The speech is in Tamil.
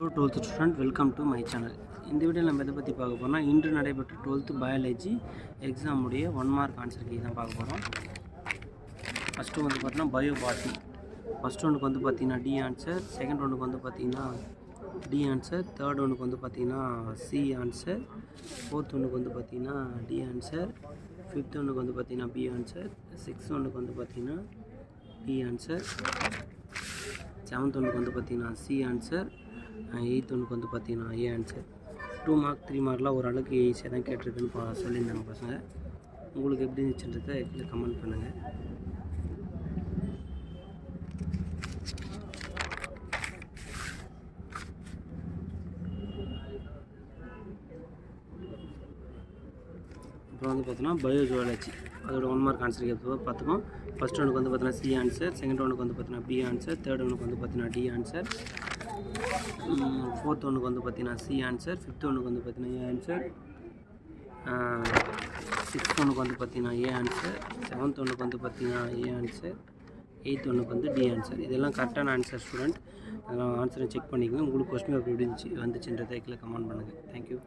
12th student welcome to my channel. இந்த வீடியோ நம்ம எதை பற்றி பார்க்க போகிறோம்னா, இன்று நடைபெற்ற 12th பயாலஜி எக்ஸாமுடைய 1 மார்க் ஆன்சர் கீ தான் பார்க்க போகிறோம். ஃபஸ்ட்டு வந்து பார்த்தீங்கன்னா பயோ பாட்னி. ஃபஸ்ட் ஒன்றுக்கு வந்து பார்த்திங்கன்னா டி ஆன்சர், செகண்ட் ஒன்றுக்கு வந்து பார்த்திங்கன்னா டி ஆன்சர், தேர்ட் ஒன்றுக்கு வந்து பார்த்திங்கன்னா சி ஆன்சர், ஃபோர்த் ஒன்றுக்கு வந்து பார்த்திங்கன்னா டி ஆன்சர், ஃபிஃப்த் ஒன்றுக்கு வந்து பார்த்திங்கன்னா பி ஆன்சர், சிக்ஸ்த் ஒன்றுக்கு வந்து பார்த்திங்கன்னா டி ஆன்சர், செவன்த் ஒன்றுக்கு வந்து பார்த்திங்கன்னா சி ஆன்சர், எயித் ஒன்றுக்கு வந்து பார்த்திங்கன்னா ஏ ஆன்சர். 2 மார்க் 3 மார்க்லாம் ஓரளவுக்கு ஈஸியாக தான் கேட்டிருக்குன்னு சொல்லியிருந்தாங்க பசங்க. உங்களுக்கு எப்படி இருந்துச்சுன்றதை கீழே கமெண்ட் பண்ணுங்கள். அப்புறம் வந்து பார்த்தீங்கன்னா பயோ ஜுவாலஜி அதோட 1 மார்க் ஆன்சர் கேட்போம் பார்த்துக்கோம். ஃபஸ்ட் ஒன்றுக்கு வந்து பார்த்தீங்கன்னா சி ஆன்சர், செகண்ட் ஒன்றுக்கு வந்து பார்த்தீங்கன்னா பி ஆன்சர், தேர்ட் ஒன்றுக்கு வந்து பார்த்தீங்கன்னா டி ஆன்சர், ஃபோர்த் ஒன்றுக்கு வந்து பார்த்தீங்கன்னா சி ஆன்சர், ஃபிஃப்த் ஒன்றுக்கு வந்து பார்த்தீங்கன்னா ஏ ஆன்சர், சிக்ஸ்த் ஒன்றுக்கு வந்து பார்த்தீங்கன்னா ஏ ஆன்சர், செவன்த் ஒன்றுக்கு வந்து பார்த்தீங்கன்னா ஏ ஆன்சர், எயித் ஒன்றுக்கு வந்து டி ஆன்சர். இதெல்லாம் கரெக்டான ஆன்சர் ஸ்டூடெண்ட். அதெல்லாம் ஆன்சரை செக் பண்ணிக்கோங்க. உங்களுக்கு கொஸ்டின் எப்படி வந்துச்சுன்றதை கீழே கமெண்ட் பண்ணுங்கள். தேங்க்யூ.